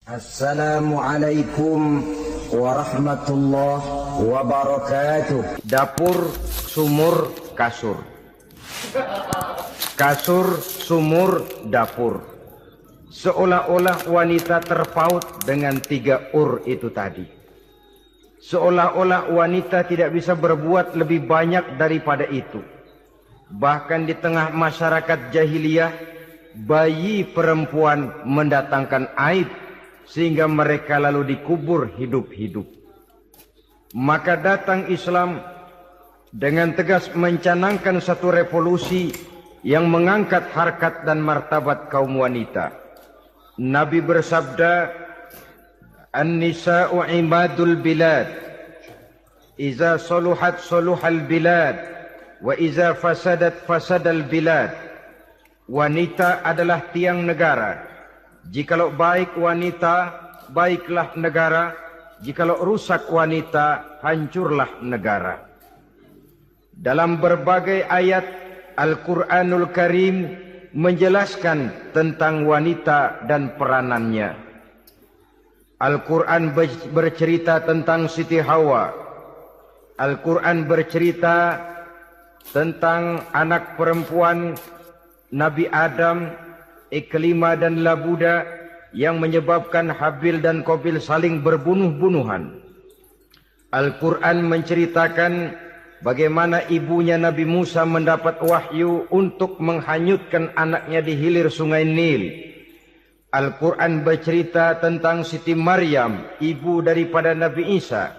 Assalamualaikum warahmatullahi wabarakatuh. Dapur, sumur, kasur. Kasur, sumur, dapur. Seolah-olah wanita terpaut dengan 3 ur itu tadi. Seolah-olah wanita tidak bisa berbuat lebih banyak daripada itu. Bahkan di tengah masyarakat jahiliyah, bayi perempuan mendatangkan aib sehingga mereka lalu dikubur hidup-hidup. Maka datang Islam dengan tegas mencanangkan satu revolusi yang mengangkat harkat dan martabat kaum wanita. Nabi bersabda, "An-nisa'u imadul bilad. Iza saluhat saluhal bilad, wa iza fasadat fasadal bilad." Wanita adalah tiang negara. Jikalau baik wanita, baiklah negara. Jikalau rusak wanita, hancurlah negara. Dalam berbagai ayat Al-Quranul Karim menjelaskan tentang wanita dan peranannya. Al-Quran bercerita tentang Siti Hawa. Al-Quran bercerita tentang anak perempuan Nabi Adam, Iklimah dan Labuda, yang menyebabkan Habil dan Qabil saling berbunuh-bunuhan. Al-Quran menceritakan bagaimana ibunya Nabi Musa mendapat wahyu untuk menghanyutkan anaknya di hilir sungai Nil. Al-Quran bercerita tentang Siti Maryam, ibu daripada Nabi Isa.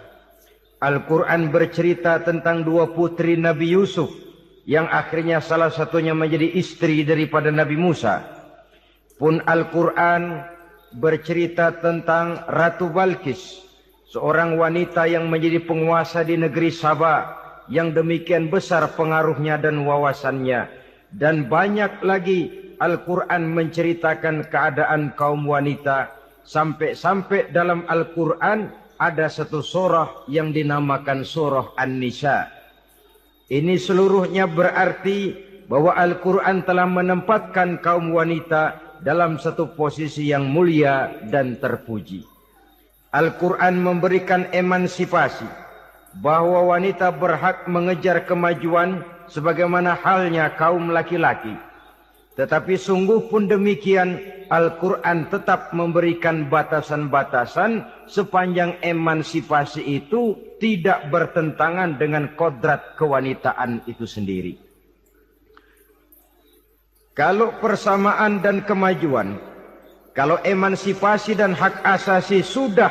Al-Quran bercerita tentang 2 putri Nabi Yusuf, yang akhirnya salah satunya menjadi istri daripada Nabi Musa. Pun Al-Quran bercerita tentang Ratu Balkis, seorang wanita yang menjadi penguasa di negeri Sabah, yang demikian besar pengaruhnya dan wawasannya. Dan banyak lagi Al-Quran menceritakan keadaan kaum wanita. Sampai-sampai dalam Al-Quran ada satu surah yang dinamakan surah An-Nisa. Ini seluruhnya berarti bahwa Al-Quran telah menempatkan kaum wanita dalam satu posisi yang mulia dan terpuji. Al-Quran memberikan emansipasi, bahwa wanita berhak mengejar kemajuan sebagaimana halnya kaum laki-laki. Tetapi sungguh pun demikian, Al-Quran tetap memberikan batasan-batasan sepanjang emansipasi itu tidak bertentangan dengan kodrat kewanitaan itu sendiri. Kalau persamaan dan kemajuan, kalau emansipasi dan hak asasi sudah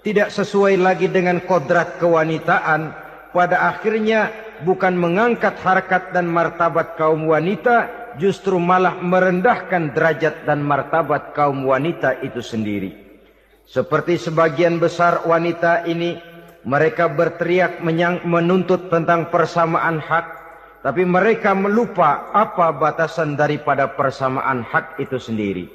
tidak sesuai lagi dengan kodrat kewanitaan, pada akhirnya bukan mengangkat harkat dan martabat kaum wanita, justru malah merendahkan derajat dan martabat kaum wanita itu sendiri. Seperti sebagian besar wanita ini, mereka berteriak menuntut tentang persamaan hak, tapi mereka melupa apa batasan daripada persamaan hak itu sendiri.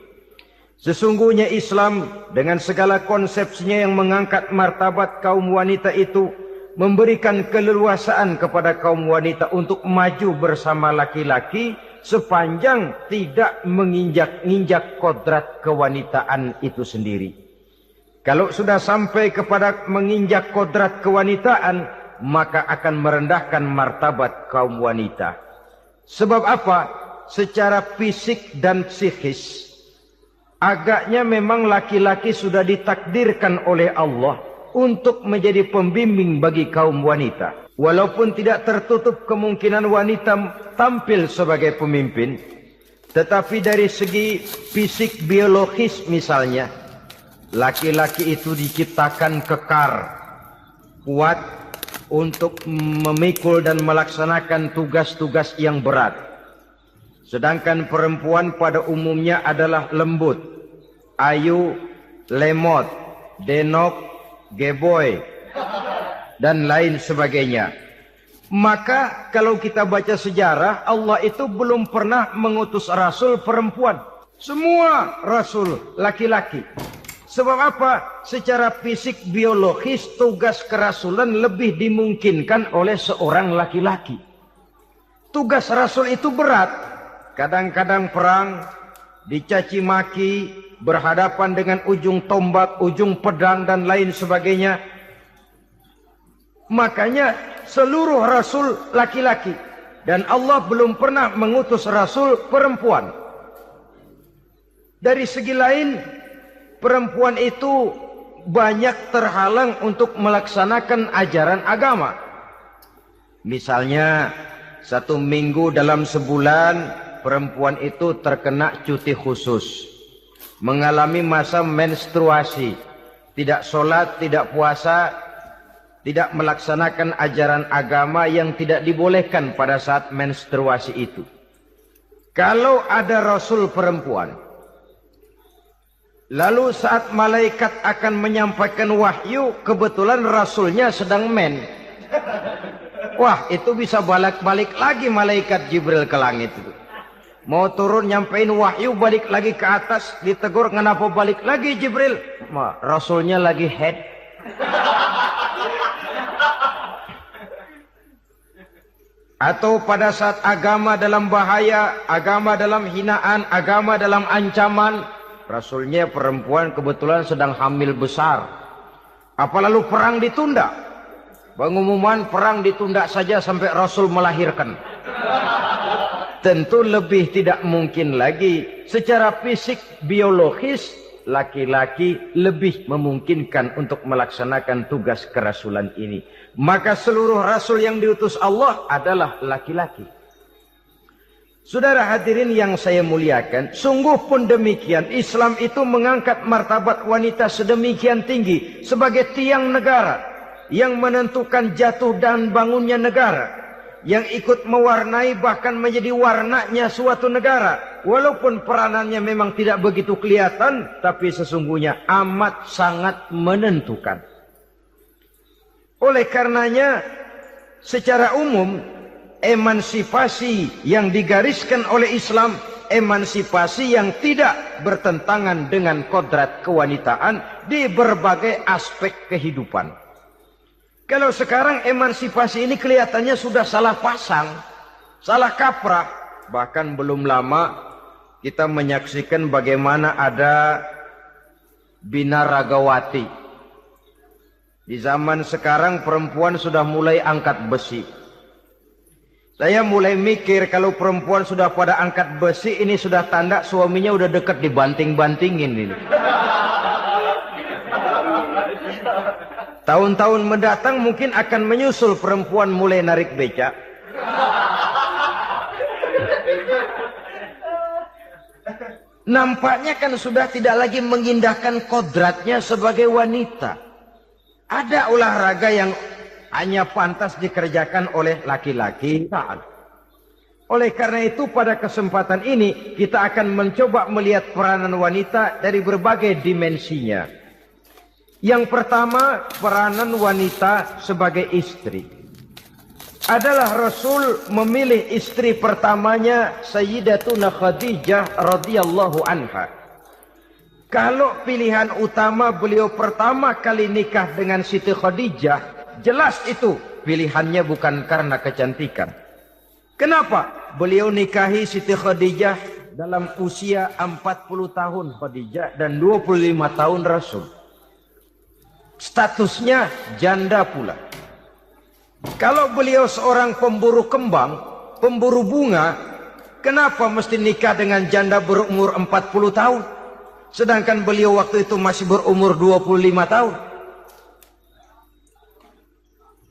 Sesungguhnya Islam dengan segala konsepsinya yang mengangkat martabat kaum wanita itu, memberikan keleluasaan kepada kaum wanita untuk maju bersama laki-laki sepanjang tidak menginjak-injak kodrat kewanitaan itu sendiri. Kalau sudah sampai kepada menginjak kodrat kewanitaan, maka akan merendahkan martabat kaum wanita. Sebab apa? Secara fisik dan psikis, agaknya memang laki-laki sudah ditakdirkan oleh Allah untuk menjadi pembimbing bagi kaum wanita. Walaupun tidak tertutup kemungkinan wanita tampil sebagai pemimpin, tetapi dari segi fisik biologis misalnya, laki-laki itu diciptakan kekar, kuat untuk memikul dan melaksanakan tugas-tugas yang berat. Sedangkan perempuan pada umumnya adalah lembut, ayu, lemot, denok, geboy, dan lain sebagainya. Maka kalau kita baca sejarah, Allah itu belum pernah mengutus rasul perempuan. Semua rasul laki-laki. Sebab apa? Secara fisik biologis tugas kerasulan lebih dimungkinkan oleh seorang laki-laki. Tugas rasul itu berat. Kadang-kadang perang, dicaci maki, berhadapan dengan ujung tombak, ujung pedang dan lain sebagainya. Makanya seluruh rasul laki-laki, dan Allah belum pernah mengutus rasul perempuan. Dari segi lain, perempuan itu banyak terhalang untuk melaksanakan ajaran agama. Misalnya 1 minggu dalam sebulan perempuan itu terkena cuti khusus, mengalami masa menstruasi, tidak sholat, tidak puasa, tidak melaksanakan ajaran agama yang tidak dibolehkan pada saat menstruasi itu. Kalau ada rasul perempuan, lalu saat malaikat akan menyampaikan wahyu, kebetulan rasulnya sedang wah, itu bisa balik lagi malaikat Jibril ke langit itu. Mau turun nyampein wahyu, balik lagi ke atas, ditegur, kenapa balik lagi Jibril? Rasulnya lagi head. Atau pada saat agama dalam bahaya, agama dalam hinaan, agama dalam ancaman, rasulnya perempuan kebetulan sedang hamil besar. Apa lalu perang ditunda? Pengumuman perang ditunda saja sampai rasul melahirkan. Tentu lebih tidak mungkin lagi. Secara fisik biologis, laki-laki lebih memungkinkan untuk melaksanakan tugas kerasulan ini. Maka seluruh rasul yang diutus Allah adalah laki-laki. Saudara hadirin yang saya muliakan, sungguh pun demikian, Islam itu mengangkat martabat wanita sedemikian tinggi sebagai tiang negara yang menentukan jatuh dan bangunnya negara, yang ikut mewarnai bahkan menjadi warnanya suatu negara. Walaupun peranannya memang tidak begitu kelihatan, tapi sesungguhnya amat sangat menentukan. Oleh karenanya, secara umum, emansipasi yang digariskan oleh Islam, emansipasi yang tidak bertentangan dengan kodrat kewanitaan di berbagai aspek kehidupan. Kalau sekarang emansipasi ini kelihatannya sudah salah pasang, salah kaprah. Bahkan belum lama kita menyaksikan bagaimana ada binaragawati. Di zaman sekarang perempuan sudah mulai angkat besi. Saya mulai mikir kalau perempuan sudah pada angkat besi, ini sudah tanda suaminya udah dekat dibanting-bantingin ini. Tahun-tahun mendatang mungkin akan menyusul perempuan mulai narik becak. Nampaknya kan sudah tidak lagi mengindahkan kodratnya sebagai wanita. Ada olahraga yang hanya pantas dikerjakan oleh laki-laki. Oleh karena itu pada kesempatan ini kita akan mencoba melihat peranan wanita dari berbagai dimensinya. Yang pertama, peranan wanita sebagai istri. Adalah Rasul memilih istri pertamanya Sayyidatuna Khadijah radhiyallahu anha. Kalau pilihan utama beliau pertama kali nikah dengan Siti Khadijah, jelas itu pilihannya bukan karena kecantikan. Kenapa? Beliau nikahi Siti Khadijah dalam usia 40 tahun Khadijah dan 25 tahun Rasul. Statusnya janda pula. Kalau beliau seorang pemburu kembang, pemburu bunga, kenapa mesti nikah dengan janda berumur 40 tahun? Sedangkan beliau waktu itu masih berumur 25 tahun.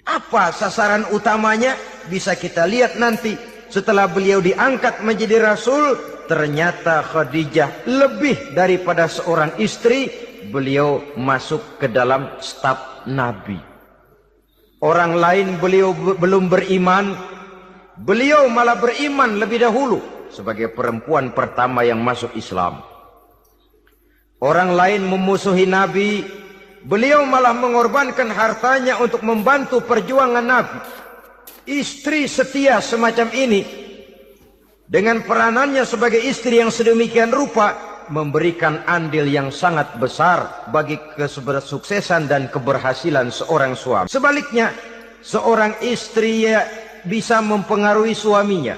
Apa sasaran utamanya? Bisa kita lihat nanti. Setelah beliau diangkat menjadi Rasul, ternyata Khadijah lebih daripada seorang istri, beliau masuk ke dalam staf Nabi. Orang lain beliau belum beriman, beliau malah beriman lebih dahulu sebagai perempuan pertama yang masuk Islam. Orang lain memusuhi Nabi, beliau malah mengorbankan hartanya untuk membantu perjuangan Nabi. Istri setia semacam ini, dengan peranannya sebagai istri yang sedemikian rupa, memberikan andil yang sangat besar bagi kesuksesan dan keberhasilan seorang suami. Sebaliknya, seorang istri bisa mempengaruhi suaminya.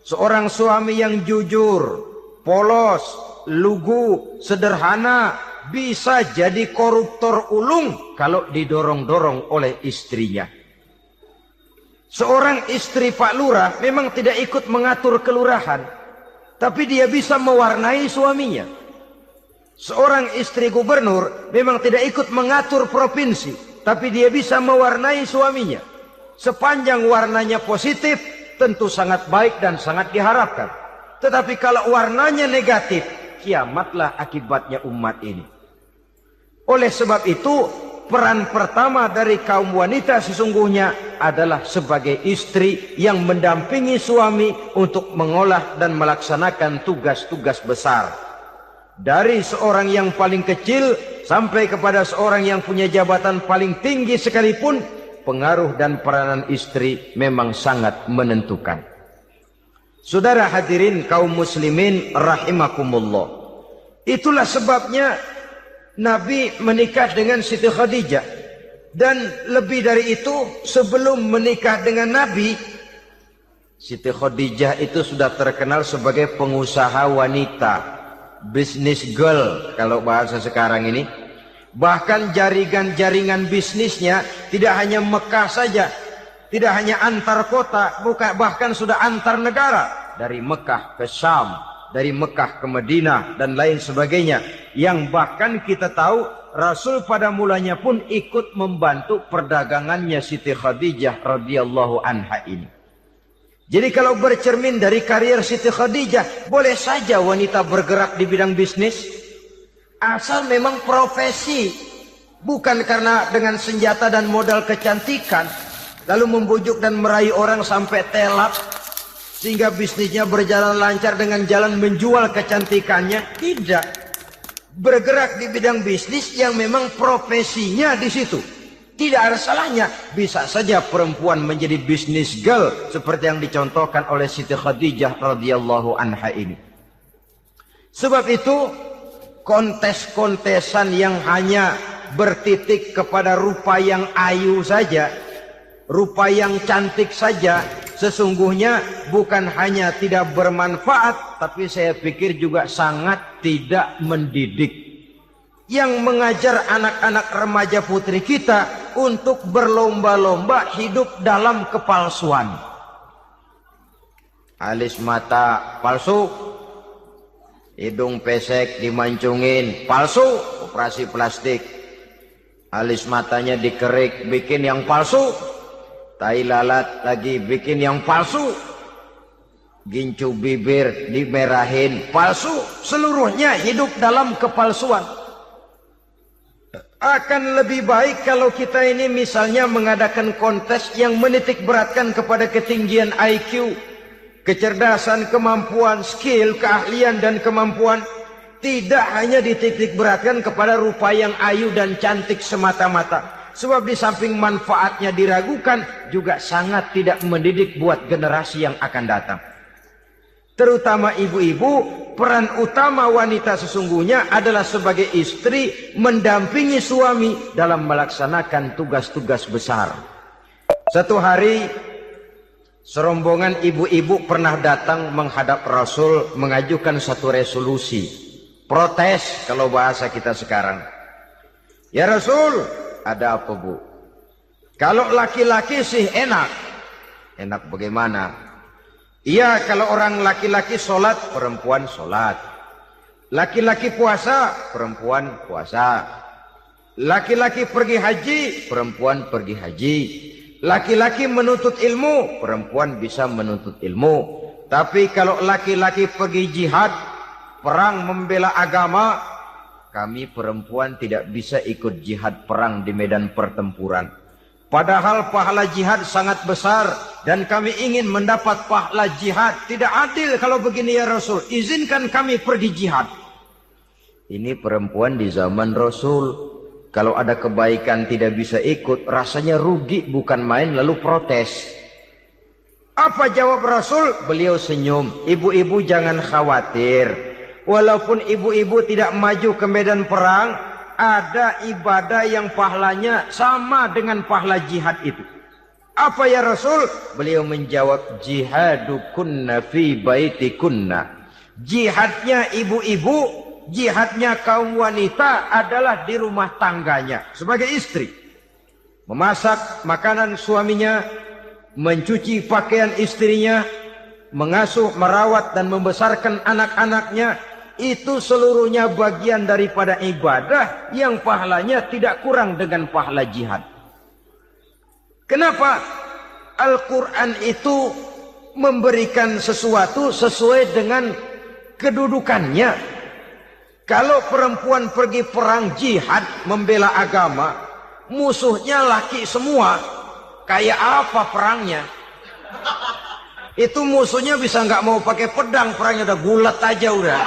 Seorang suami yang jujur, polos, lugu, sederhana, bisa jadi koruptor ulung kalau didorong-dorong oleh istrinya. Seorang istri Pak Lurah memang tidak ikut mengatur kelurahan, tapi dia bisa mewarnai suaminya. Seorang istri gubernur memang tidak ikut mengatur provinsi, tapi dia bisa mewarnai suaminya. Sepanjang warnanya positif, tentu sangat baik dan sangat diharapkan. Tetapi kalau warnanya negatif, kiamatlah akibatnya umat ini. Oleh sebab itu, peran pertama dari kaum wanita sesungguhnya adalah sebagai istri yang mendampingi suami untuk mengolah dan melaksanakan tugas-tugas besar. Dari seorang yang paling kecil sampai kepada seorang yang punya jabatan paling tinggi sekalipun, pengaruh dan peranan istri memang sangat menentukan. Saudara hadirin kaum muslimin rahimakumullah. Itulah sebabnya Nabi menikah dengan Siti Khadijah. Dan lebih dari itu, sebelum menikah dengan Nabi, Siti Khadijah itu sudah terkenal sebagai pengusaha wanita, business girl kalau bahasa sekarang ini. Bahkan jaringan-jaringan bisnisnya tidak hanya Mekah saja, tidak hanya antar kota, bahkan sudah antar negara. Dari Mekah ke Syam, dari Mekah ke Madinah dan lain sebagainya, yang bahkan kita tahu Rasul pada mulanya pun ikut membantu perdagangannya Siti Khadijah radhiyallahu anha ini. Jadi kalau bercermin dari karier Siti Khadijah, boleh saja wanita bergerak di bidang bisnis, asal memang profesi, bukan karena dengan senjata dan modal kecantikan lalu membujuk dan meraih orang sampai telap sehingga bisnisnya berjalan lancar dengan jalan menjual kecantikannya. Tidak. Bergerak di bidang bisnis yang memang profesinya di situ. Tidak ada salahnya. Bisa saja perempuan menjadi bisnis girl seperti yang dicontohkan oleh Siti Khadijah radhiyallahu anha ini. Sebab itu kontes-kontesan yang hanya bertitik kepada rupa yang ayu saja, rupa yang cantik saja, sesungguhnya bukan hanya tidak bermanfaat, tapi saya pikir juga sangat tidak mendidik. Yang mengajar anak-anak remaja putri kita untuk berlomba-lomba hidup dalam kepalsuan. Alis mata palsu, hidung pesek dimancungin, palsu, operasi plastik. Alis matanya dikerik, bikin yang palsu. Tai lalat lagi bikin yang palsu. Gincu bibir dimerahin, palsu. Seluruhnya hidup dalam kepalsuan. Akan lebih baik kalau kita ini misalnya mengadakan kontes yang menitik beratkan kepada ketinggian IQ, kecerdasan, kemampuan, skill, keahlian dan kemampuan. Tidak hanya dititik beratkan kepada rupa yang ayu dan cantik semata-mata. Sebab di samping manfaatnya diragukan, juga sangat tidak mendidik buat generasi yang akan datang. Terutama ibu-ibu, peran utama wanita sesungguhnya adalah sebagai istri mendampingi suami dalam melaksanakan tugas-tugas besar. Satu hari, serombongan ibu-ibu pernah datang menghadap Rasul mengajukan satu resolusi. Protes kalau bahasa kita sekarang. Ya Rasul, ada apa bu? Kalau laki-laki sih enak. Enak bagaimana? Iya, kalau orang laki-laki sholat, perempuan sholat. Laki-laki puasa, perempuan puasa. Laki-laki pergi haji, perempuan pergi haji. Laki-laki menuntut ilmu, perempuan bisa menuntut ilmu. Tapi kalau laki-laki pergi jihad, perang membela agama, kami perempuan tidak bisa ikut jihad perang di medan pertempuran. Padahal pahala jihad sangat besar dan kami ingin mendapat pahala jihad. Tidak adil kalau begini ya Rasul. Izinkan kami pergi jihad. Ini perempuan di zaman Rasul. Kalau ada kebaikan tidak bisa ikut, rasanya rugi bukan main, lalu protes. Apa jawab Rasul? Beliau senyum. Ibu-ibu jangan khawatir. Walaupun ibu-ibu tidak maju ke medan perang, ada ibadah yang pahalanya sama dengan pahala jihad itu. Apa ya Rasul? Beliau menjawab, jihadukunna fi baitikunna Jihadnya ibu-ibu, jihadnya kaum wanita adalah di rumah tangganya sebagai istri. Memasak makanan suaminya, mencuci pakaian istrinya, mengasuh, merawat dan membesarkan anak-anaknya, itu seluruhnya bagian daripada ibadah yang pahalanya tidak kurang dengan pahala jihad. Kenapa? Al-Quran itu memberikan sesuatu sesuai dengan kedudukannya. Kalau perempuan pergi perang jihad membela agama, musuhnya laki semua, kayak apa perangnya? Itu musuhnya bisa nggak mau pakai pedang, perangnya udah gulat aja udah.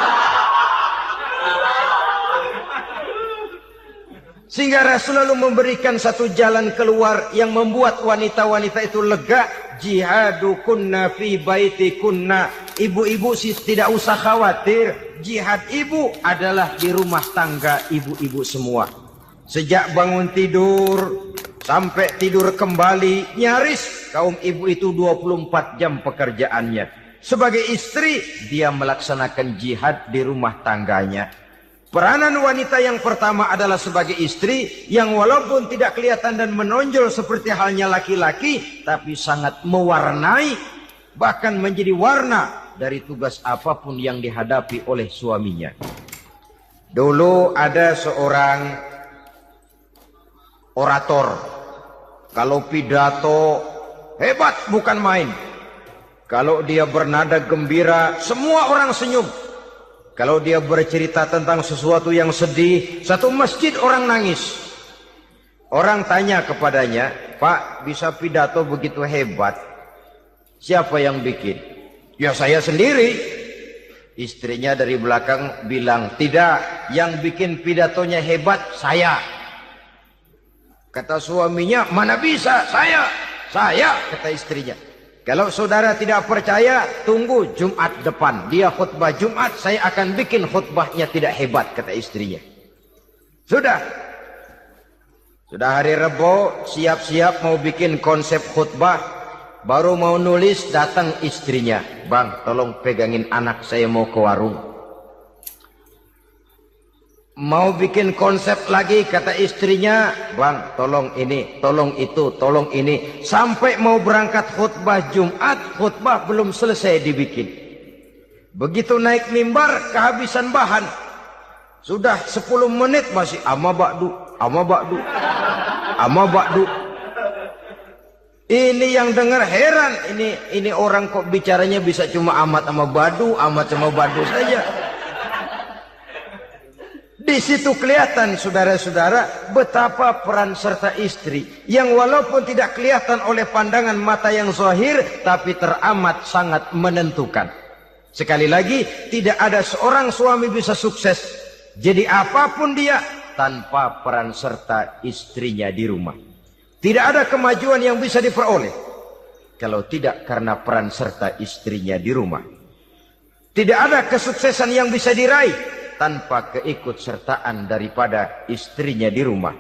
Sehingga Rasul lalu memberikan satu jalan keluar yang membuat wanita-wanita itu lega. Jihadukunna fi baitikunna. Ibu-ibu sih tidak usah khawatir. Jihad ibu adalah di rumah tangga ibu-ibu semua. Sejak bangun tidur sampai tidur kembali, nyaris kaum ibu itu 24 jam pekerjaannya. Sebagai istri, dia melaksanakan jihad di rumah tangganya. Peranan wanita yang pertama adalah sebagai istri yang walaupun tidak kelihatan dan menonjol seperti halnya laki-laki, tapi sangat mewarnai, bahkan menjadi warna dari tugas apapun yang dihadapi oleh suaminya. Dulu ada seorang orator, kalau pidato hebat bukan main. Kalau dia bernada gembira, semua orang senyum. Kalau dia bercerita tentang sesuatu yang sedih, satu masjid orang nangis. Orang tanya kepadanya, "Pak, bisa pidato begitu hebat, siapa yang bikin?" "Ya saya sendiri." Istrinya dari belakang bilang, "Tidak, yang bikin pidatonya hebat saya." Kata suaminya, "Mana bisa, saya." "Saya," kata istrinya. "Kalau saudara tidak percaya, tunggu Jumat depan. Dia khutbah Jumat, saya akan bikin khutbahnya tidak hebat," kata istrinya. Sudah hari Rebo, siap-siap mau bikin konsep khutbah, baru mau nulis, datang istrinya. "Bang, tolong pegangin anak, saya mau ke warung." Mau bikin konsep lagi, kata istrinya, "Bang, tolong ini, tolong itu, tolong ini." Sampai mau berangkat khutbah Jumat, khutbah belum selesai dibikin. Begitu naik mimbar, kehabisan bahan. Sudah 10 menit masih ama ba'du, ama ba'du, ama ba'du. Ini yang dengar heran, ini orang kok bicaranya bisa cuma amat sama badu, amat sama badu saja. Di situ kelihatan saudara-saudara betapa peran serta istri yang walaupun tidak kelihatan oleh pandangan mata yang zahir, tapi teramat sangat menentukan. Sekali lagi, tidak ada seorang suami bisa sukses jadi apapun dia tanpa peran serta istrinya di rumah. Tidak ada kemajuan yang bisa diperoleh kalau tidak karena peran serta istrinya di rumah. Tidak ada kesuksesan yang bisa diraih tanpa keikutsertaan daripada istrinya di rumah.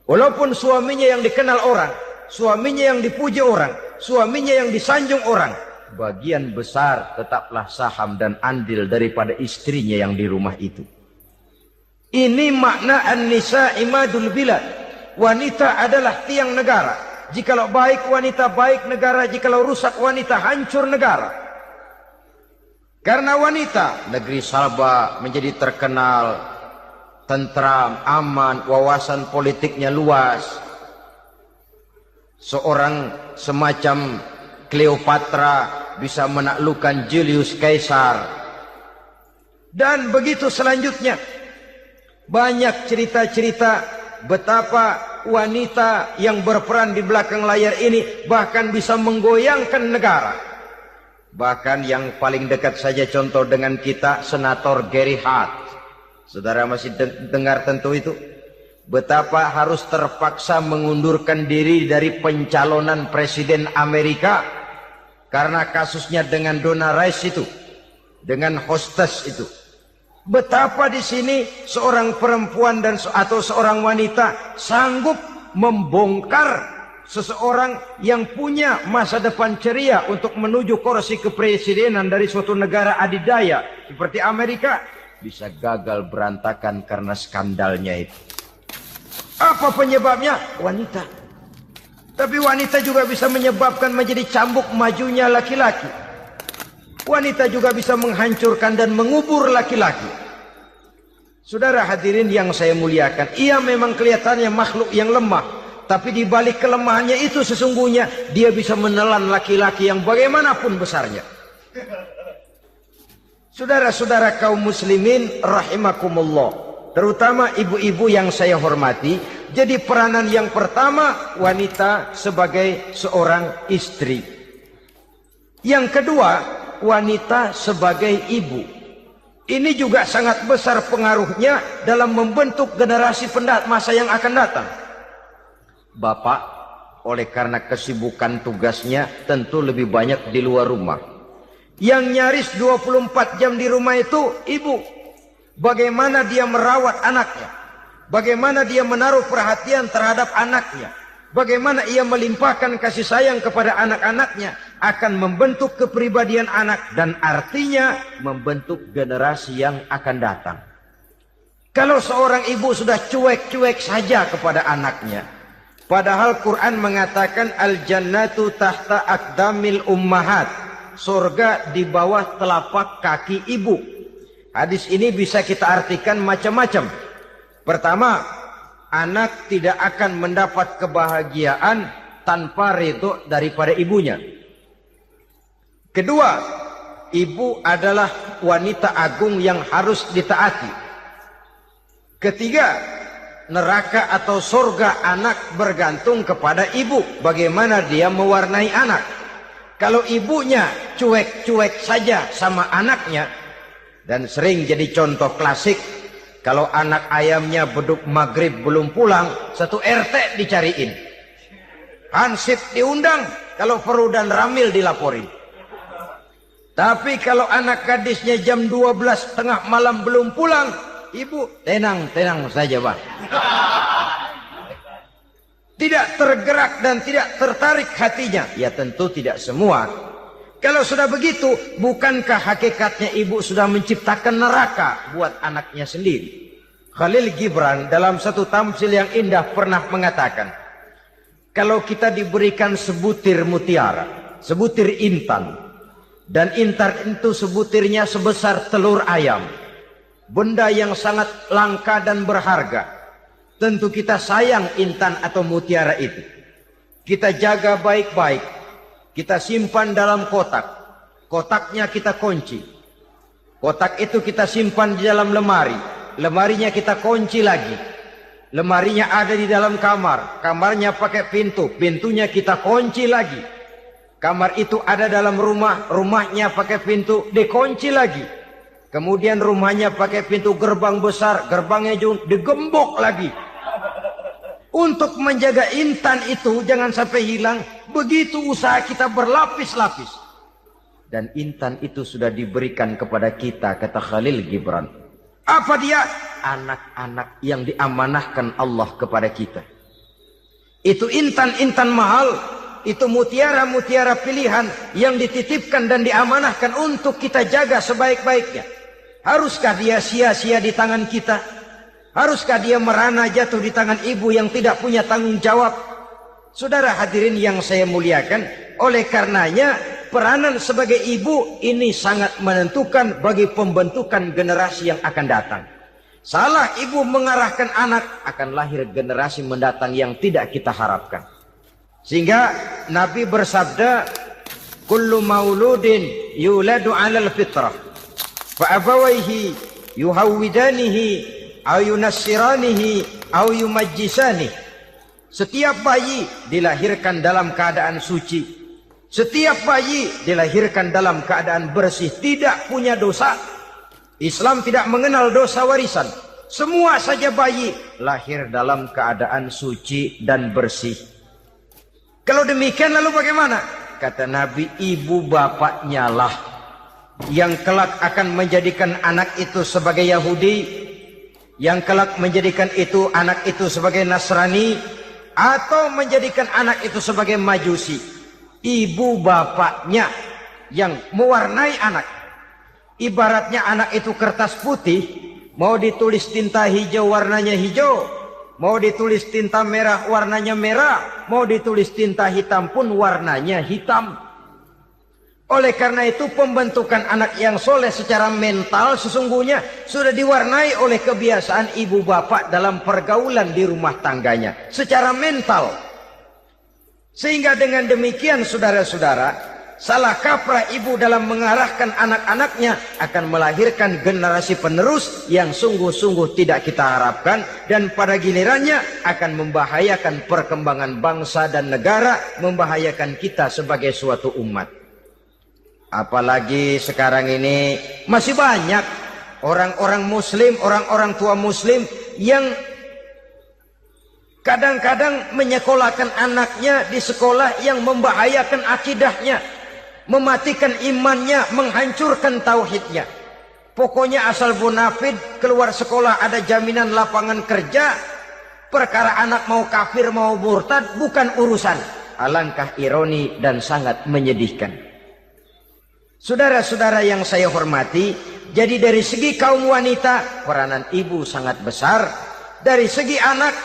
Walaupun suaminya yang dikenal orang, suaminya yang dipuji orang, suaminya yang disanjung orang, bagian besar tetaplah saham dan andil daripada istrinya yang di rumah itu. Ini makna an-nisa imadul bilad. Wanita adalah tiang negara. Jikalau baik wanita, baik negara. Jikalau rusak wanita, hancur negara. Karena wanita, negeri Sabah menjadi terkenal, tentram, aman, wawasan politiknya luas. Seorang semacam Cleopatra bisa menaklukkan Julius Caesar. Dan begitu selanjutnya. Banyak cerita-cerita betapa wanita yang berperan di belakang layar ini bahkan bisa menggoyangkan negara. Bahkan yang paling dekat saja contoh dengan kita, Senator Gary Hart. Saudara masih dengar tentu itu. Betapa harus terpaksa mengundurkan diri dari pencalonan presiden Amerika karena kasusnya dengan Donna Rice itu, dengan hostess itu. Betapa di sini seorang perempuan atau seorang wanita sanggup membongkar seseorang yang punya masa depan ceria untuk menuju kursi kepresidenan dari suatu negara adidaya seperti Amerika bisa gagal berantakan karena skandalnya itu. Apa penyebabnya? Wanita. Tapi wanita juga bisa menyebabkan menjadi cambuk majunya laki-laki. Wanita juga bisa menghancurkan dan mengubur laki-laki. Saudara hadirin yang saya muliakan, ia memang kelihatannya makhluk yang lemah, tapi di balik kelemahannya itu sesungguhnya dia bisa menelan laki-laki yang bagaimanapun besarnya. Saudara-saudara kaum muslimin rahimakumullah, terutama ibu-ibu yang saya hormati, jadi peranan yang pertama wanita sebagai seorang istri. Yang kedua, wanita sebagai ibu. Ini juga sangat besar pengaruhnya dalam membentuk generasi masa yang akan datang. Bapak, oleh karena kesibukan tugasnya tentu lebih banyak di luar rumah. Yang nyaris 24 jam di rumah itu ibu. Bagaimana dia merawat anaknya, bagaimana dia menaruh perhatian terhadap anaknya, bagaimana ia melimpahkan kasih sayang kepada anak-anaknya, akan membentuk kepribadian anak dan artinya membentuk generasi yang akan datang. Kalau seorang ibu sudah cuek-cuek saja kepada anaknya, padahal Quran mengatakan al-jannatu tahta aqdamil ummahat, surga di bawah telapak kaki ibu. Hadis ini bisa kita artikan macam-macam. Pertama, anak tidak akan mendapat kebahagiaan tanpa ridho daripada ibunya. Kedua, ibu adalah wanita agung yang harus ditaati. Ketiga, neraka atau surga anak bergantung kepada ibu. Bagaimana dia mewarnai anak. Kalau ibunya cuek-cuek saja sama anaknya, dan sering jadi contoh klasik, kalau anak ayamnya beduk maghrib belum pulang, satu RT dicariin. Hansip diundang, kalau perlu dan Ramil dilaporin. Tapi kalau anak gadisnya jam 12 tengah malam belum pulang, ibu tenang saja Pak. Tidak tergerak dan tidak tertarik hatinya. Ya tentu tidak semua. Kalau sudah begitu, bukankah hakikatnya ibu sudah menciptakan neraka buat anaknya sendiri? Khalil Gibran dalam satu tamsil yang indah pernah mengatakan, kalau kita diberikan sebutir mutiara, sebutir intan, dan intan itu sebutirnya sebesar telur ayam, benda yang sangat langka dan berharga, tentu kita sayang intan atau mutiara itu. Kita jaga baik-baik. Kita simpan dalam kotak. Kotaknya kita kunci. Kotak itu kita simpan di dalam lemari. Lemarinya kita kunci lagi. Lemarinya ada di dalam kamar. Kamarnya pakai pintu. Pintunya kita kunci lagi. Kamar itu ada dalam rumah. Rumahnya pakai pintu. Dikunci lagi. Kemudian rumahnya pakai pintu gerbang besar. Gerbangnya juga digembok lagi. Untuk menjaga intan itu jangan sampai hilang, begitu usaha kita berlapis-lapis. Dan intan itu sudah diberikan kepada kita, kata Khalil Gibran. Apa dia? Anak-anak yang diamanahkan Allah kepada kita. Itu intan-intan mahal, itu mutiara-mutiara pilihan yang dititipkan dan diamanahkan untuk kita jaga sebaik-baiknya. Haruskah dia sia-sia di tangan kita? Haruskah dia merana jatuh di tangan ibu yang tidak punya tanggung jawab? Saudara hadirin yang saya muliakan, oleh karenanya peranan sebagai ibu ini sangat menentukan bagi pembentukan generasi yang akan datang. Salah ibu mengarahkan anak, akan lahir generasi mendatang yang tidak kita harapkan. Sehingga Nabi bersabda, kullu mauludin yuladu 'alal fitrah fa abawayhi yuhawwidanihi aw yunassiranihi aw yumajjisanihi. Setiap bayi dilahirkan dalam keadaan suci. Setiap bayi dilahirkan dalam keadaan bersih, tidak punya dosa. Islam tidak mengenal dosa warisan. Semua saja bayi lahir dalam keadaan suci dan bersih. Kalau demikian lalu bagaimana? Kata Nabi, ibu bapaknya lah yang kelak akan menjadikan anak itu sebagai Yahudi, yang kelak menjadikan itu anak itu sebagai Nasrani, atau menjadikan anak itu sebagai majusi. Ibu bapaknya yang mewarnai anak. Ibaratnya anak itu kertas putih, mau ditulis tinta hijau warnanya hijau, mau ditulis tinta merah warnanya merah, mau ditulis tinta hitam pun warnanya hitam. Oleh karena itu pembentukan anak yang soleh secara mental sesungguhnya sudah diwarnai oleh kebiasaan ibu bapak dalam pergaulan di rumah tangganya. Secara mental. Sehingga dengan demikian saudara-saudara, salah kaprah ibu dalam mengarahkan anak-anaknya akan melahirkan generasi penerus yang sungguh-sungguh tidak kita harapkan. Dan pada gilirannya akan membahayakan perkembangan bangsa dan negara, membahayakan kita sebagai suatu umat. Apalagi sekarang ini masih banyak orang-orang muslim, orang-orang tua muslim yang kadang-kadang menyekolahkan anaknya di sekolah yang membahayakan akidahnya, mematikan imannya, menghancurkan tauhidnya. Pokoknya asal bonafid keluar sekolah ada jaminan lapangan kerja, perkara anak mau kafir mau murtad bukan urusan. Alangkah ironi dan sangat menyedihkan. Saudara-saudara yang saya hormati, jadi dari segi kaum wanita peranan ibu sangat besar. Dari segi anak,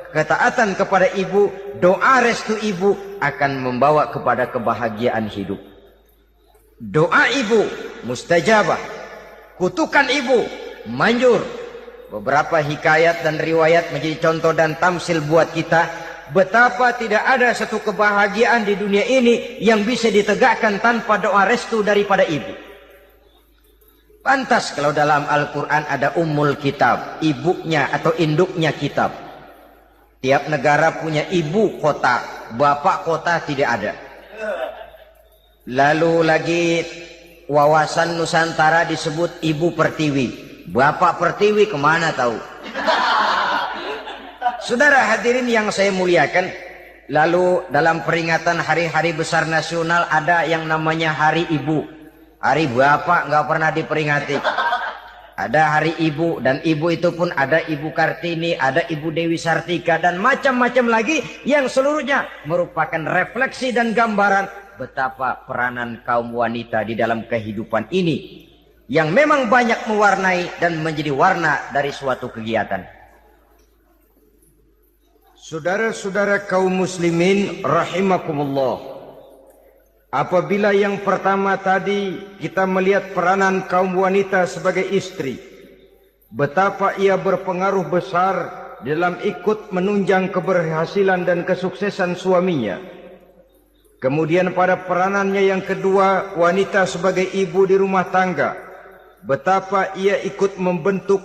ketaatan kepada ibu, doa restu ibu akan membawa kepada kebahagiaan hidup. Doa ibu mustajabah, kutukan ibu manjur. Beberapa hikayat dan riwayat menjadi contoh dan tamsil buat kita betapa tidak ada satu kebahagiaan di dunia ini yang bisa ditegakkan tanpa doa restu daripada ibu. Pantas kalau dalam Al-Quran ada ummul kitab, ibunya atau induknya kitab. Tiap negara punya ibu kota, bapak kota tidak ada. Lalu lagi wawasan Nusantara disebut ibu pertiwi, bapak pertiwi kemana tahu. Saudara hadirin yang saya muliakan, lalu dalam peringatan hari-hari besar nasional ada yang namanya Hari Ibu. Hari bapak nggak pernah diperingati. Ada Hari Ibu, dan ibu itu pun ada Ibu Kartini, ada Ibu Dewi Sartika, dan macam-macam lagi yang seluruhnya merupakan refleksi dan gambaran betapa peranan kaum wanita di dalam kehidupan ini yang memang banyak mewarnai dan menjadi warna dari suatu kegiatan. Saudara-saudara kaum muslimin rahimakumullah, apabila yang pertama tadi kita melihat peranan kaum wanita sebagai istri, betapa ia berpengaruh besar dalam ikut menunjang keberhasilan dan kesuksesan suaminya. Kemudian pada peranannya yang kedua, wanita sebagai ibu di rumah tangga, betapa ia ikut membentuk,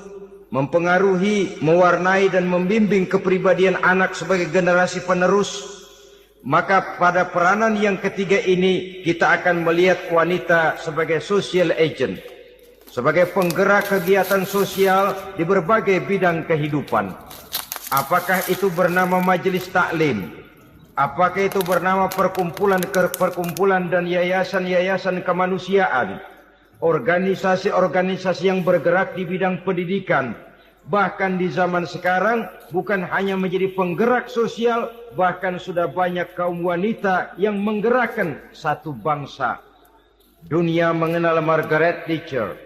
mempengaruhi, mewarnai dan membimbing kepribadian anak sebagai generasi penerus. Maka pada peranan yang ketiga ini kita akan melihat wanita sebagai social agent, sebagai penggerak kegiatan sosial di berbagai bidang kehidupan. Apakah itu bernama majelis taklim, apakah itu bernama perkumpulan dan yayasan-yayasan kemanusiaan, organisasi-organisasi yang bergerak di bidang pendidikan. Bahkan di zaman sekarang bukan hanya menjadi penggerak sosial, bahkan sudah banyak kaum wanita yang menggerakkan satu bangsa. Dunia mengenal Margaret Thatcher,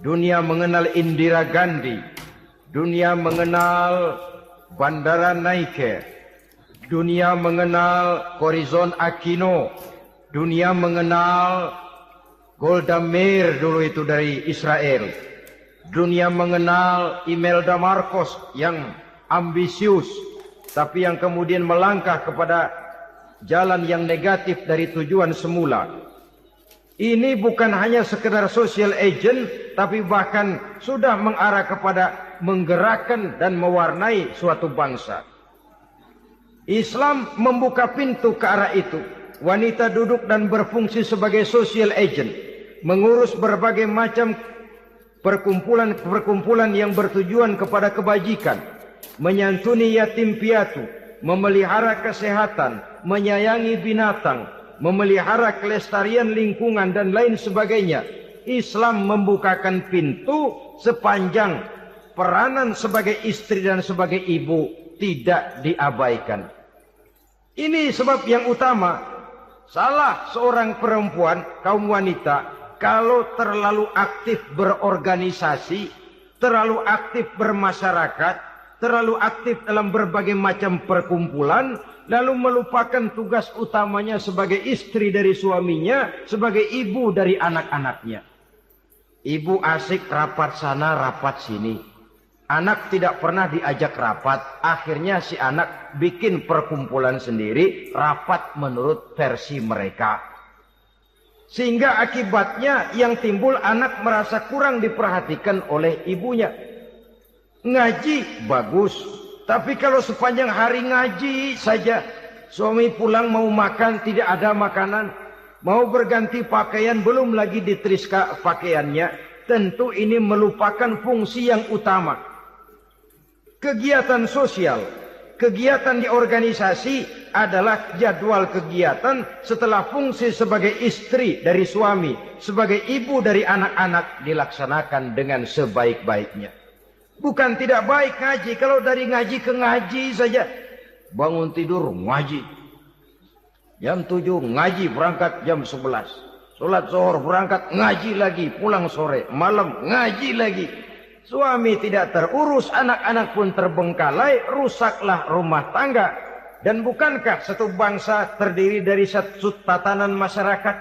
dunia mengenal Indira Gandhi, dunia mengenal Bandara Naike, dunia mengenal Corazon Aquino, dunia mengenal Golda Meir dulu itu dari Israel. Dunia mengenal Imelda Marcos yang ambisius, tapi yang kemudian melangkah kepada jalan yang negatif dari tujuan semula. Ini bukan hanya sekedar social agent, tapi bahkan sudah mengarah kepada menggerakkan dan mewarnai suatu bangsa. Islam membuka pintu ke arah itu. Wanita duduk dan berfungsi sebagai social agent, mengurus berbagai macam perkumpulan yang bertujuan kepada kebajikan, menyantuni yatim piatu, memelihara kesehatan, menyayangi binatang, memelihara kelestarian lingkungan dan lain sebagainya. Islam membukakan pintu sepanjang peranan sebagai istri dan sebagai ibu tidak diabaikan. Ini sebab yang utama. Salah seorang perempuan, kaum wanita, kalau terlalu aktif berorganisasi, terlalu aktif bermasyarakat, terlalu aktif dalam berbagai macam perkumpulan, lalu melupakan tugas utamanya sebagai istri dari suaminya, sebagai ibu dari anak-anaknya. Ibu asik rapat sana, rapat sini. Anak tidak pernah diajak rapat, akhirnya si anak bikin perkumpulan sendiri, rapat menurut versi mereka. Sehingga akibatnya yang timbul anak merasa kurang diperhatikan oleh ibunya. Ngaji bagus, tapi kalau sepanjang hari ngaji saja, suami pulang mau makan tidak ada makanan, mau berganti pakaian belum lagi diteriska pakaiannya, tentu ini melupakan fungsi yang utama. Kegiatan sosial, kegiatan di organisasi adalah jadwal kegiatan setelah fungsi sebagai istri dari suami, sebagai ibu dari anak-anak dilaksanakan dengan sebaik-baiknya. Bukan tidak baik ngaji, kalau dari ngaji ke ngaji saja. Bangun tidur ngaji. Jam 7 ngaji, berangkat jam 11. Sholat zuhur berangkat ngaji lagi, pulang sore, malam ngaji lagi. Suami tidak terurus, anak-anak pun terbengkalai, rusaklah rumah tangga. Dan bukankah satu bangsa terdiri dari satu tatanan masyarakat?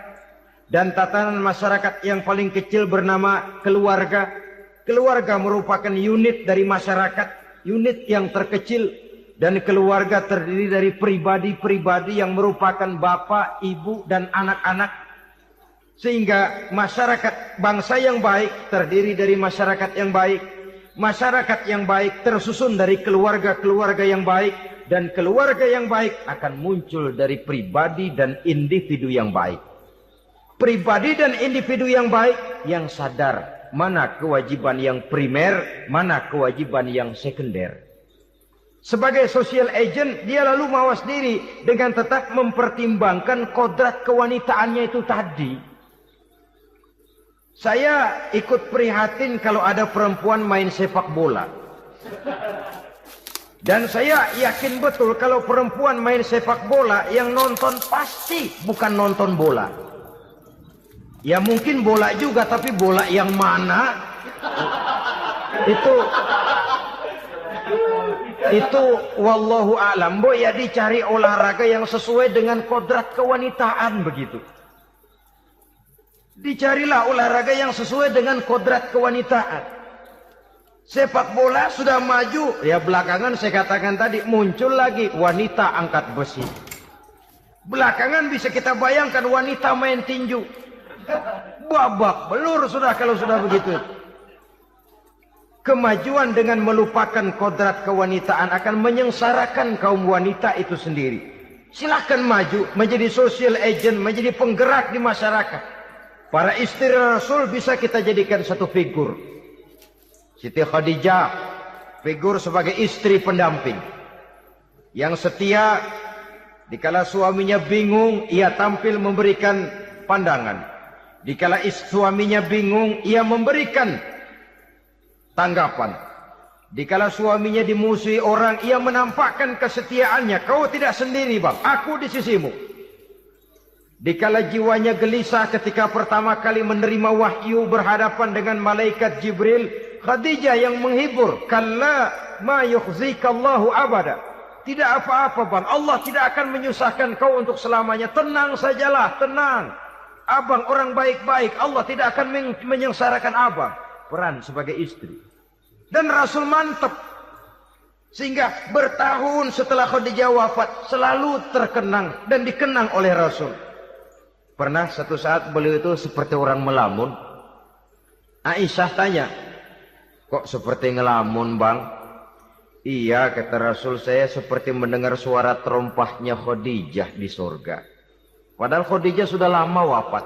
Dan tatanan masyarakat yang paling kecil bernama keluarga. Keluarga merupakan unit dari masyarakat, unit yang terkecil. Dan keluarga terdiri dari pribadi-pribadi yang merupakan bapak, ibu, dan anak-anak. Sehingga masyarakat bangsa yang baik terdiri dari masyarakat yang baik. Masyarakat yang baik tersusun dari keluarga-keluarga yang baik. Dan keluarga yang baik akan muncul dari pribadi dan individu yang baik. Pribadi dan individu yang baik yang sadar mana kewajiban yang primer, mana kewajiban yang sekunder. Sebagai social agent, dia lalu mawas diri dengan tetap mempertimbangkan kodrat kewanitaannya itu tadi. Saya ikut prihatin kalau ada perempuan main sepak bola. Dan saya yakin betul kalau perempuan main sepak bola, yang nonton pasti bukan nonton bola. Ya mungkin bola juga, tapi bola yang mana? Itu wallahu alam. Bo ya dicari olahraga yang sesuai dengan kodrat kewanitaan begitu. Dicarilah olahraga yang sesuai dengan kodrat kewanitaan. Sepak bola sudah maju, ya belakangan saya katakan tadi muncul lagi wanita angkat besi. Belakangan bisa kita bayangkan wanita main tinju. Babak belur sudah kalau sudah begitu. Kemajuan dengan melupakan kodrat kewanitaan akan menyengsarakan kaum wanita itu sendiri. Silahkan maju menjadi social agent, menjadi penggerak di masyarakat. Para istri Rasul bisa kita jadikan satu figur. Siti Khadijah, figur sebagai istri pendamping. Yang setia, dikala suaminya bingung, ia tampil memberikan pandangan. Dikala suaminya bingung, ia memberikan tanggapan. Dikala suaminya dimusuhi orang, ia menampakkan kesetiaannya. Kau tidak sendiri bang, aku di sisimu. Dikala jiwanya gelisah ketika pertama kali menerima wahyu berhadapan dengan malaikat Jibril, Khadijah yang menghibur. Kalla ma yukhzikallahu abada. Tidak apa-apa bang, Allah tidak akan menyusahkan kau untuk selamanya. Tenang sajalah, tenang. Abang orang baik-baik, Allah tidak akan menyengsarakan abang. Peran sebagai istri. Dan Rasul mantap. Sehingga bertahun setelah Khadijah wafat, selalu terkenang dan dikenang oleh Rasul. Pernah satu saat beliau itu seperti orang melamun. Aisyah tanya, kok seperti ngelamun bang? Iya kata Rasul, saya seperti mendengar suara terompahnya Khadijah di surga. Padahal Khadijah sudah lama wafat.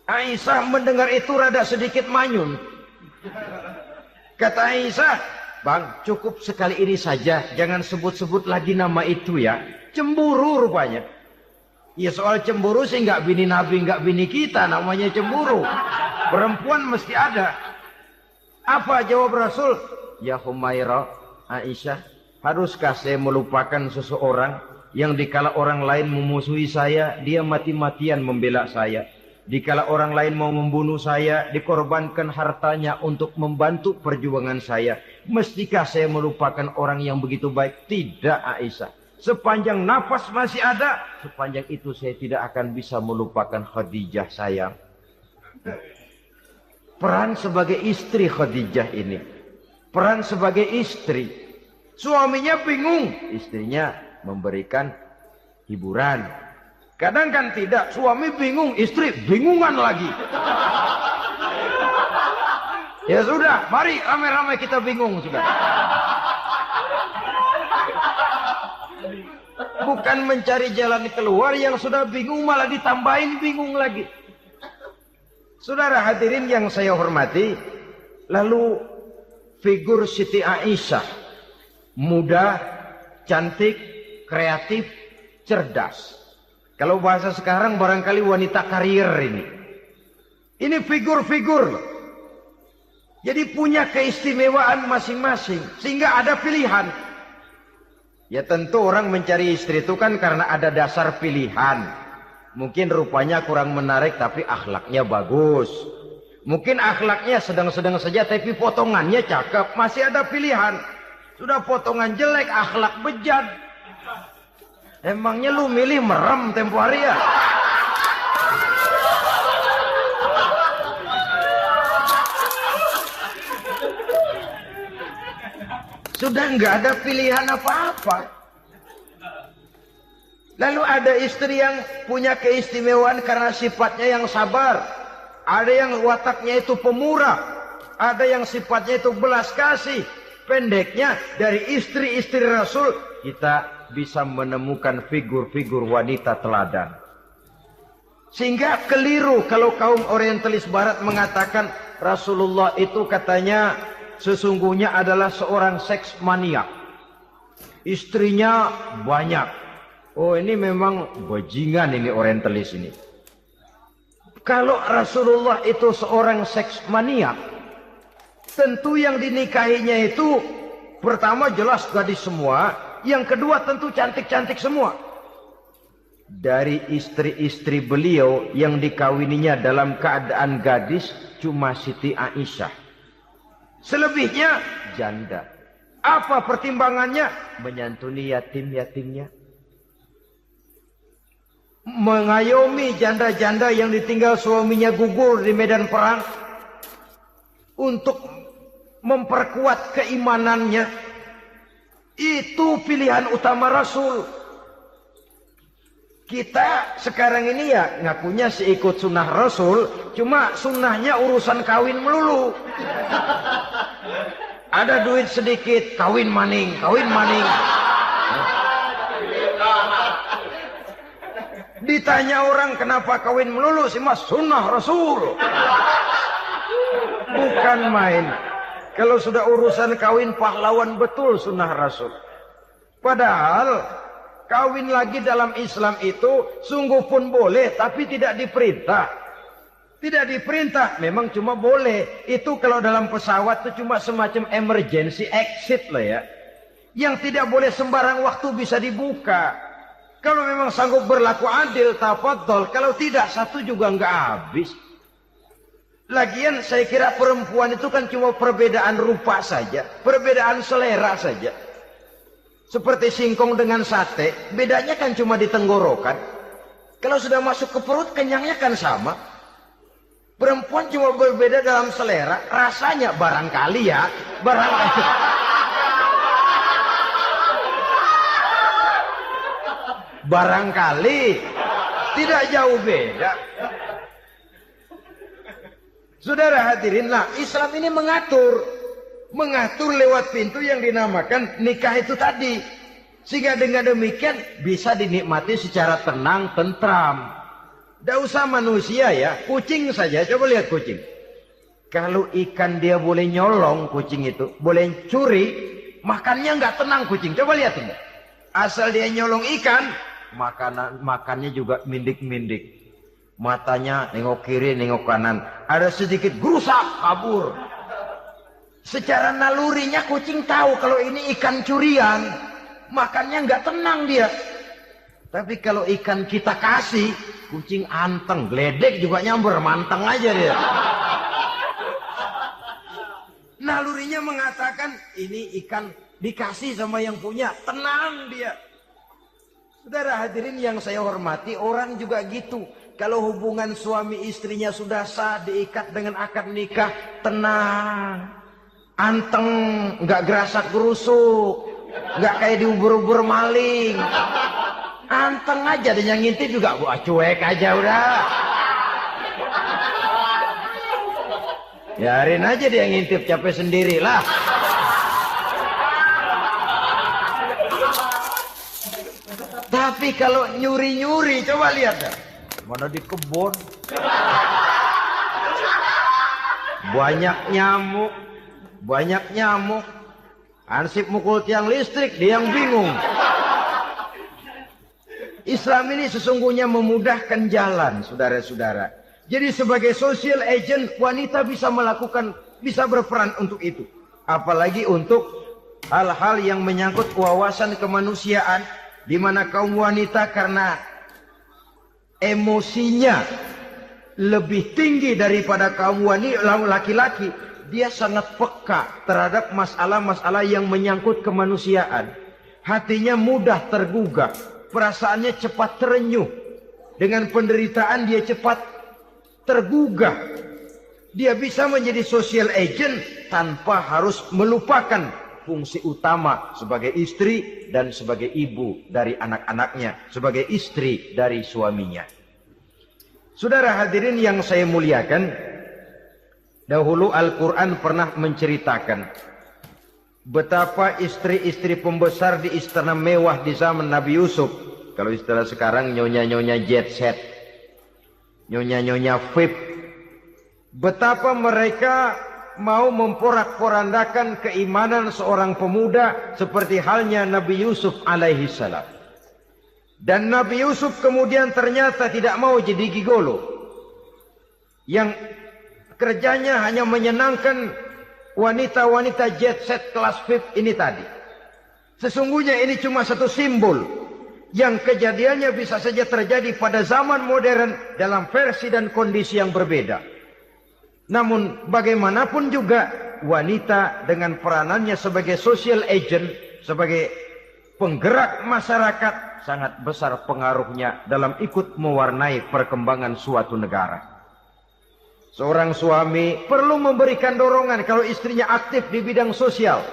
Aisyah mendengar itu rada sedikit manyun. Kata Aisyah, bang cukup sekali ini saja, jangan sebut-sebut lagi nama itu ya. Cemburu rupanya. Ya soal cemburu sih nggak bini Nabi, nggak bini kita, namanya cemburu. Perempuan mesti ada. Apa jawab Rasul? Ya Humairah, Aisyah, Haruskah saya melupakan seseorang yang dikala orang lain memusuhi saya, dia mati-matian membela saya. Dikala orang lain mau membunuh saya, dikorbankan hartanya untuk membantu perjuangan saya. Mestikah saya melupakan orang yang begitu baik? Tidak, Aisyah. Sepanjang nafas masih ada, sepanjang itu saya tidak akan bisa melupakan Khadijah sayang. Peran sebagai istri Khadijah ini. Peran sebagai istri. Suaminya bingung, istrinya memberikan hiburan. Kadang kan tidak, suami bingung, istri bingungan lagi. Ya sudah, mari ramai-ramai kita bingung sudah. Bukan mencari jalan keluar, yang sudah bingung malah ditambahin bingung lagi. Saudara hadirin yang saya hormati, lalu figur Siti Aisyah, muda, cantik, kreatif, cerdas. Kalau bahasa sekarang barangkali wanita karier ini. Ini figur-figur. Jadi punya keistimewaan masing-masing. Sehingga ada pilihan. Ya tentu orang mencari istri itu kan karena ada dasar pilihan. Mungkin rupanya kurang menarik tapi akhlaknya bagus. Mungkin akhlaknya sedang-sedang saja tapi potongannya cakep. Masih ada pilihan. Sudah potongan jelek, akhlak bejat. Emangnya lu milih merem tempo hari ya? Sudah nggak ada pilihan apa-apa. Lalu ada istri yang punya keistimewaan karena sifatnya yang sabar. Ada yang wataknya itu pemurah. Ada yang sifatnya itu belas kasih. Pendeknya dari istri-istri Rasul kita bisa menemukan figur-figur wanita teladan. Sehingga keliru kalau kaum orientalis barat mengatakan Rasulullah itu katanya sesungguhnya adalah seorang seks maniak. Istrinya banyak. Oh ini memang bajingan ini orientalis ini. Kalau Rasulullah itu seorang seks maniak, tentu yang dinikahinya itu pertama jelas gadis semua. Yang kedua tentu cantik-cantik semua. Dari istri-istri beliau yang dikawininya dalam keadaan gadis cuma Siti Aisyah. Selebihnya janda. Apa pertimbangannya? Menyantuni yatim-yatimnya. Mengayomi janda-janda yang ditinggal suaminya gugur di medan perang. Untuk memperkuat keimanannya. Itu pilihan utama Rasul. Kita sekarang ini ya ngakunya seikut sunnah Rasul. Cuma sunnahnya urusan kawin melulu. Ada duit sedikit, kawin maning, kawin maning. Ditanya orang kenapa kawin melulu sih mas, sunnah Rasul. Bukan main. Kalau sudah urusan kawin pahlawan betul sunnah Rasul. Padahal kawin lagi dalam Islam itu sungguh pun boleh tapi tidak diperintah. Tidak diperintah, memang cuma boleh. Itu kalau dalam pesawat itu cuma semacam emergency exit lah ya. Yang tidak boleh sembarang waktu bisa dibuka. Kalau memang sanggup berlaku adil, tafadhol. Kalau tidak, satu juga nggak habis. Lagian saya kira perempuan itu kan cuma perbedaan rupa saja. Perbedaan selera saja. Seperti singkong dengan sate. Bedanya kan cuma di tenggorokan. Kalau sudah masuk ke perut, kenyangnya kan sama. Perempuan cuma berbeda dalam selera. Rasanya barangkali ya. Barangkali. Barangkali. Tidak jauh beda. Saudara hadirinlah, Islam ini mengatur lewat pintu yang dinamakan nikah itu tadi. Sehingga dengan demikian bisa dinikmati secara tenang, tentram. Tidak usah manusia ya, kucing saja. Coba lihat kucing. Kalau ikan dia boleh nyolong kucing itu, boleh curi, makannya nggak tenang kucing. Coba lihat ini. Asal dia nyolong ikan, makannya juga mindik-mindik. Matanya nengok kiri, nengok kanan. Ada sedikit gerusak, kabur. Secara nalurinya kucing tahu kalau ini ikan curian, makannya nggak tenang dia. Tapi kalau ikan kita kasih, kucing anteng, geledek juga nyamber, manteng aja dia. Nalurinya mengatakan ini ikan dikasih sama yang punya, tenang dia. Saudara hadirin yang saya hormati, orang juga gitu. Kalau hubungan suami istrinya sudah sah, diikat dengan akad nikah, tenang, anteng, nggak gerasak gerusuk, nggak kayak diubur-ubur maling. Anteng aja, dan yang ngintip juga gua cuek aja udah. Biarin aja dia ngintip, capek sendirilah. Tapi kalau nyuri-nyuri, coba lihat dah. Mana di kebun. Banyak nyamuk. Banyak nyamuk. Ansip mukul tiang listrik, dia yang bingung. Islam ini sesungguhnya memudahkan jalan, saudara-saudara. Jadi sebagai social agent, wanita bisa melakukan, bisa berperan untuk itu. Apalagi untuk hal-hal yang menyangkut wawasan kemanusiaan, di mana kaum wanita karena emosinya lebih tinggi daripada kaum wanita laki-laki, dia sangat peka terhadap masalah-masalah yang menyangkut kemanusiaan. Hatinya mudah tergugah, perasaannya cepat terenyuh. Dengan penderitaan dia cepat tergugah. Dia bisa menjadi social agent tanpa harus melupakan fungsi utama sebagai istri dan sebagai ibu dari anak-anaknya, sebagai istri dari suaminya. Saudara hadirin yang saya muliakan, dahulu Al-Quran pernah menceritakan betapa istri-istri pembesar di istana mewah di zaman Nabi Yusuf, kalau istilah sekarang nyonya-nyonya jet set, nyonya-nyonya VIP, betapa mereka mau memporak-porandakan keimanan seorang pemuda seperti halnya Nabi Yusuf alaihi salam. Dan Nabi Yusuf kemudian ternyata tidak mau jadi gigolo yang kerjanya hanya menyenangkan wanita-wanita jet set kelas VIP ini tadi. Sesungguhnya ini cuma satu simbol yang kejadiannya bisa saja terjadi pada zaman modern dalam versi dan kondisi yang berbeda. Namun bagaimanapun juga wanita dengan peranannya sebagai social agent, sebagai penggerak masyarakat, sangat besar pengaruhnya dalam ikut mewarnai perkembangan suatu negara. Seorang suami perlu memberikan dorongan kalau istrinya aktif di bidang sosial.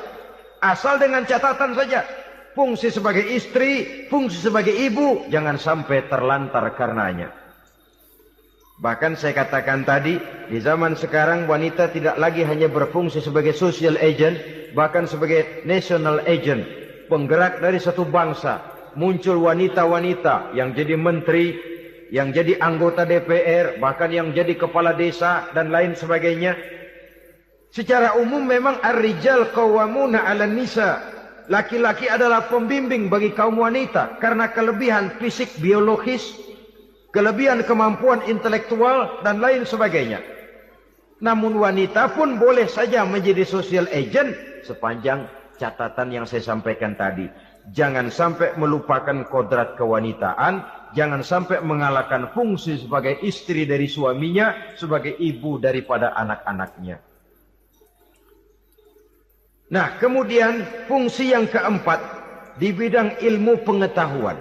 Asal dengan catatan saja, fungsi sebagai istri, fungsi sebagai ibu, jangan sampai terlantar karenanya. Bahkan saya katakan tadi, di zaman sekarang wanita tidak lagi hanya berfungsi sebagai social agent, bahkan sebagai national agent, penggerak dari satu bangsa. Muncul wanita-wanita yang jadi menteri, yang jadi anggota DPR, bahkan yang jadi kepala desa dan lain sebagainya. Secara umum memang ar-rijal qawwamuna 'alan nisa. Laki-laki adalah pembimbing bagi kaum wanita karena kelebihan fisik biologis, kelebihan kemampuan intelektual dan lain sebagainya. Namun wanita pun boleh saja menjadi social agent sepanjang catatan yang saya sampaikan tadi. Jangan sampai melupakan kodrat kewanitaan, jangan sampai mengalahkan fungsi sebagai istri dari suaminya, sebagai ibu daripada anak-anaknya. Nah, kemudian fungsi yang keempat di bidang ilmu pengetahuan.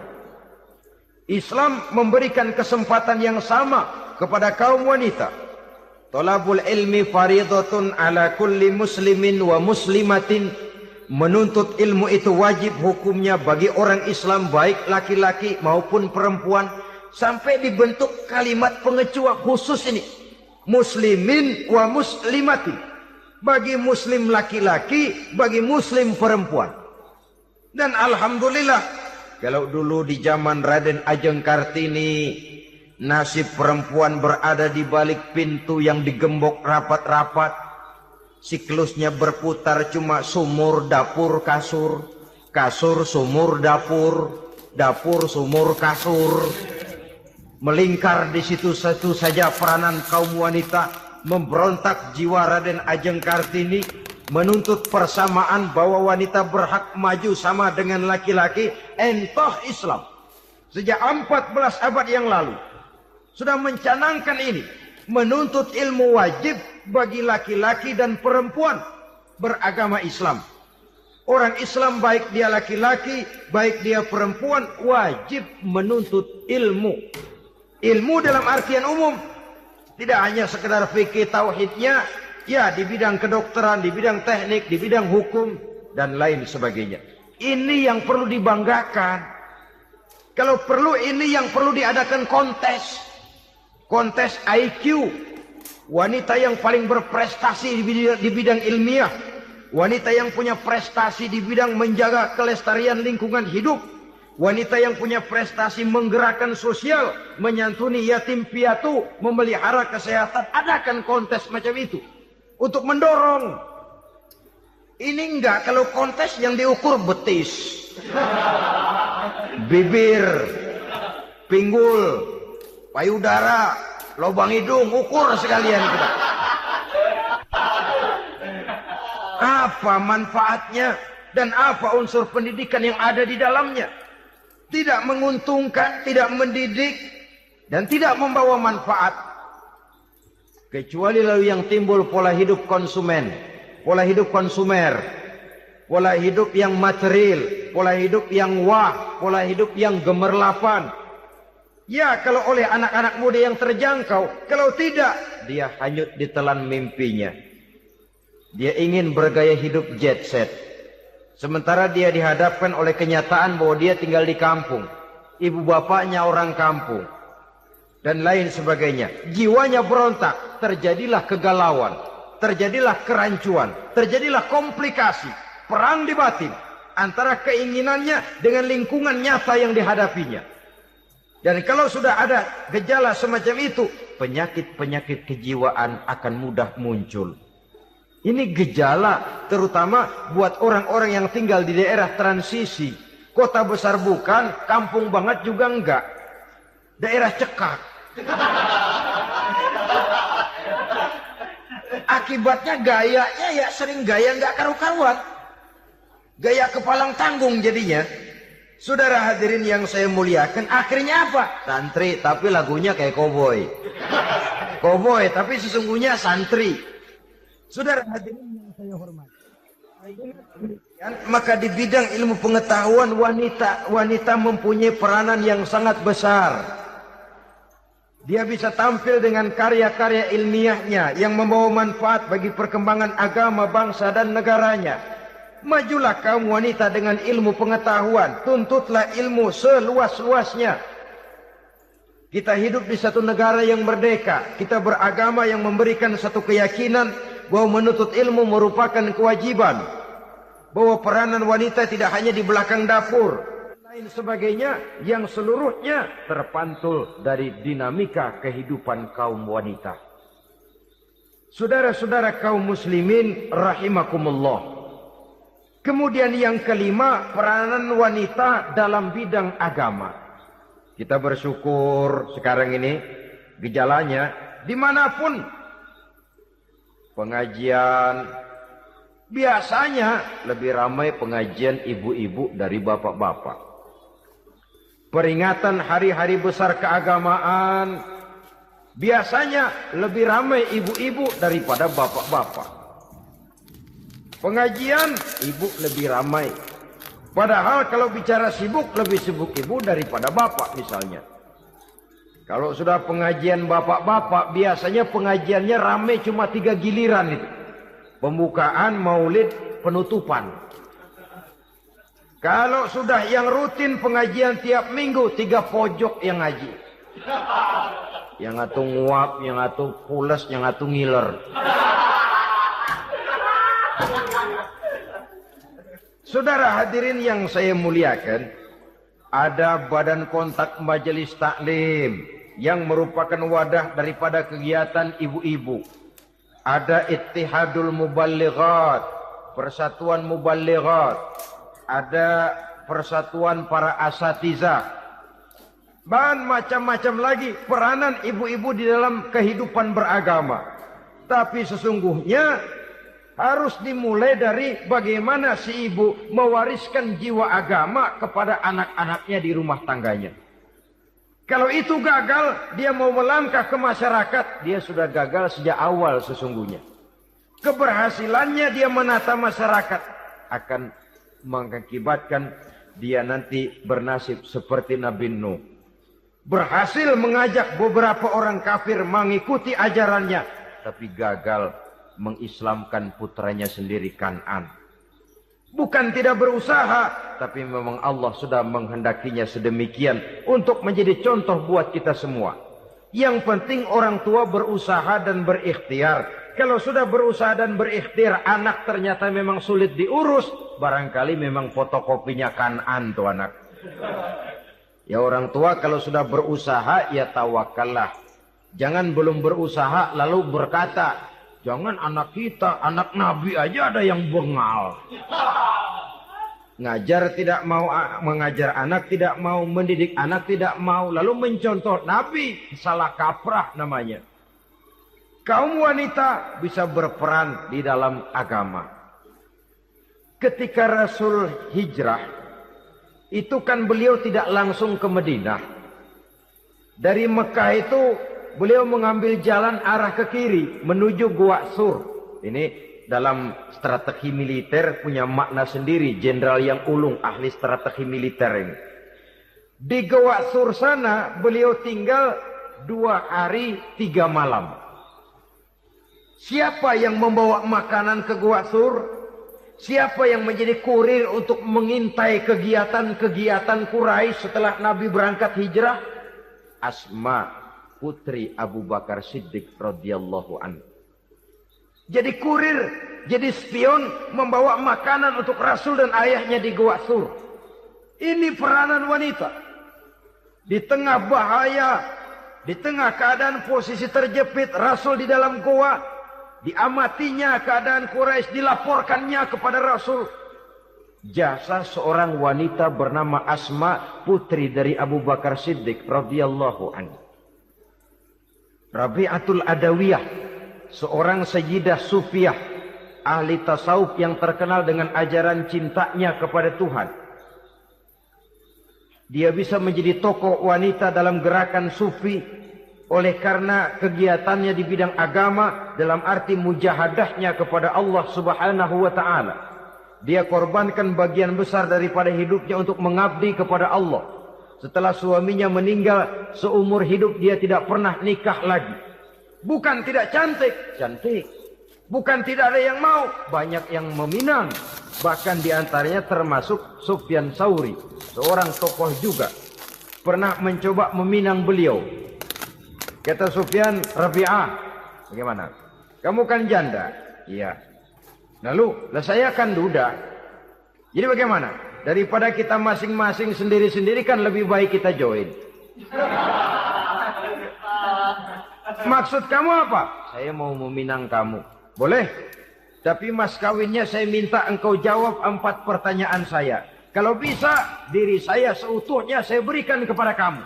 Islam memberikan kesempatan yang sama kepada kaum wanita. Thalabul ilmi faridatun ala kulli muslimin wa muslimatin. Menuntut ilmu itu wajib hukumnya bagi orang Islam, baik laki-laki maupun perempuan. Sampai dibentuk kalimat pengecua khusus ini. Muslimin wa muslimatin. Bagi muslim laki-laki, bagi muslim perempuan. Dan alhamdulillah, kalau dulu di zaman Raden Ajeng Kartini, nasib perempuan berada di balik pintu yang digembok rapat-rapat. Siklusnya berputar cuma sumur, dapur, kasur. Kasur, sumur, dapur. Dapur, sumur, kasur. Melingkar di situ satu saja peranan kaum wanita. Memberontak jiwa Raden Ajeng Kartini. menuntut persamaan bahwa wanita berhak maju sama dengan laki-laki, entah Islam sejak 14 abad yang lalu sudah mencanangkan ini, menuntut ilmu wajib bagi laki-laki dan perempuan beragama Islam. Orang Islam baik dia laki-laki, baik dia perempuan, wajib menuntut ilmu. Ilmu dalam artian umum, tidak hanya sekedar fikih tauhidnya, ya di bidang kedokteran, di bidang teknik, di bidang hukum, dan lain sebagainya. Ini yang perlu dibanggakan. Kalau perlu, ini yang perlu diadakan kontes. Kontes IQ. Wanita yang paling berprestasi di bidang ilmiah. Wanita yang punya prestasi di bidang menjaga kelestarian lingkungan hidup. Wanita yang punya prestasi menggerakkan sosial, menyantuni yatim piatu, memelihara kesehatan. Adakan kontes macam itu untuk mendorong. Ini enggak, kalau kontes yang diukur betis, bibir, pinggul, payudara, lubang hidung, ukur sekalian kita. Apa manfaatnya dan apa unsur pendidikan yang ada di dalamnya? Tidak menguntungkan, tidak mendidik, dan tidak membawa manfaat. Kecuali lalu yang timbul pola hidup konsumen, pola hidup konsumer, pola hidup yang material, pola hidup yang wah, pola hidup yang gemerlapan. Ya, kalau oleh anak-anak muda yang terjangkau, kalau tidak, dia hanyut ditelan mimpinya. Dia ingin bergaya hidup jet set. Sementara dia dihadapkan oleh kenyataan bahwa dia tinggal di kampung. Ibu bapaknya orang kampung. Dan lain sebagainya. Jiwanya berontak. Terjadilah kegalauan. Terjadilah kerancuan. Terjadilah komplikasi. Perang di batin. Antara keinginannya dengan lingkungan nyata yang dihadapinya. Dan kalau sudah ada gejala semacam itu, penyakit-penyakit kejiwaan akan mudah muncul. Ini gejala terutama buat orang-orang yang tinggal di daerah transisi. Kota besar bukan, kampung banget juga enggak. Daerah cekak. Akibatnya gayanya ya sering gaya enggak karu-karuan. Gaya kepalang tanggung jadinya. Saudara hadirin yang saya muliakan, akhirnya apa? Santri tapi lagunya kayak koboi. Koboi tapi sesungguhnya santri. Saudara hadirin yang saya hormati. Maka di bidang ilmu pengetahuan wanita mempunyai peranan yang sangat besar. Dia bisa tampil dengan karya-karya ilmiahnya yang membawa manfaat bagi perkembangan agama, bangsa dan negaranya. Majulah kaum wanita dengan ilmu pengetahuan. Tuntutlah ilmu seluas-luasnya. Kita hidup di satu negara yang merdeka. Kita beragama yang memberikan satu keyakinan bahwa menuntut ilmu merupakan kewajiban. Bahwa peranan wanita tidak hanya di belakang dapur. Lain sebagainya yang seluruhnya terpantul dari dinamika kehidupan kaum wanita. Saudara-saudara kaum muslimin rahimakumullah. Kemudian yang kelima, peranan wanita dalam bidang agama. Kita bersyukur sekarang ini gejalanya dimanapun pengajian, biasanya lebih ramai pengajian ibu-ibu dari bapak-bapak. Peringatan hari-hari besar keagamaan, biasanya lebih ramai ibu-ibu daripada bapak-bapak. Pengajian, ibu lebih ramai. Padahal kalau bicara sibuk, lebih sibuk ibu daripada bapak misalnya. Kalau sudah pengajian bapak-bapak, biasanya pengajiannya ramai cuma 3 giliran itu. Pembukaan, maulid, penutupan. Kalau sudah yang rutin pengajian tiap minggu, 3 pojok yang ngaji. Yang atu nguap, yang atu pules, yang atu ngiler. Saudara hadirin yang saya muliakan, ada badan kontak majelis taklim yang merupakan wadah daripada kegiatan ibu-ibu. Ada Ittihadul Muballighat, Persatuan Muballighat. Ada Persatuan Para Asatizah. Dan macam-macam lagi peranan ibu-ibu di dalam kehidupan beragama. Tapi sesungguhnya harus dimulai dari bagaimana si ibu mewariskan jiwa agama kepada anak-anaknya di rumah tangganya. Kalau itu gagal, dia mau melangkah ke masyarakat, dia sudah gagal sejak awal sesungguhnya. Keberhasilannya dia menata masyarakat akan mengakibatkan dia nanti bernasib seperti Nabi Nuh. Berhasil mengajak beberapa orang kafir mengikuti ajarannya, tapi gagal mengislamkan putranya sendiri Kan'an. Bukan tidak berusaha, tapi memang Allah sudah menghendakinya sedemikian untuk menjadi contoh buat kita semua. Yang penting orang tua berusaha dan berikhtiar. Kalau sudah berusaha dan berikhtiar, anak ternyata memang sulit diurus, barangkali memang fotokopinya Kan'an tuh anak. Ya orang tua kalau sudah berusaha, ya tawakallah. Jangan belum berusaha lalu berkata, jangan anak kita, anak Nabi aja ada yang bengal. Ngajar tidak mau, mengajar anak tidak mau, mendidik anak tidak mau, lalu mencontoh Nabi, salah kaprah namanya. Kaum wanita bisa berperan di dalam agama. Ketika Rasul hijrah, itu kan beliau tidak langsung ke Madinah. Dari Mekah itu beliau mengambil jalan arah ke kiri menuju Gua Sur. Ini dalam strategi militer punya makna sendiri. Jenderal yang ulung, ahli strategi militer ini. Di Gua Sur sana beliau tinggal 2 hari 3 malam. Siapa yang membawa makanan ke Gua Sur? Siapa yang menjadi kurir untuk mengintai kegiatan-kegiatan Quraisy setelah Nabi berangkat hijrah? Asma, putri Abu Bakar Siddiq radhiyallahu anhu. Jadi kurir, jadi spion membawa makanan untuk Rasul dan ayahnya di Gua Sur. Ini peranan wanita. Di tengah bahaya, di tengah keadaan posisi terjepit, Rasul di dalam gua, diamatinya keadaan Quraisy, dilaporkannya kepada Rasul. Jasa seorang wanita bernama Asma, putri dari Abu Bakar Siddiq radhiyallahu anhu. Rabi'atul Adawiyah, seorang sayyidah sufiyah, ahli tasawuf yang terkenal dengan ajaran cintanya kepada Tuhan. Dia bisa menjadi tokoh wanita dalam gerakan sufi oleh karena kegiatannya di bidang agama dalam arti mujahadahnya kepada Allah Subhanahu wa taala. Dia korbankan bagian besar daripada hidupnya untuk mengabdi kepada Allah. Setelah suaminya meninggal, seumur hidup dia tidak pernah nikah lagi. Bukan tidak cantik, cantik. Bukan tidak ada yang mau, banyak yang meminang. Bahkan diantaranya termasuk Sufyan Tsauri, seorang tokoh juga. Pernah mencoba meminang beliau. Kata Sufyan, Rabi'ah, bagaimana? Kamu kan janda? Iya. Lalu, saya kan duda. Jadi bagaimana? Daripada kita masing-masing sendiri-sendiri kan lebih baik kita join. Maksud kamu apa? Saya mau meminang kamu. Boleh? Tapi mas kawinnya saya minta engkau jawab 4 pertanyaan saya. Kalau bisa, diri saya seutuhnya saya berikan kepada kamu.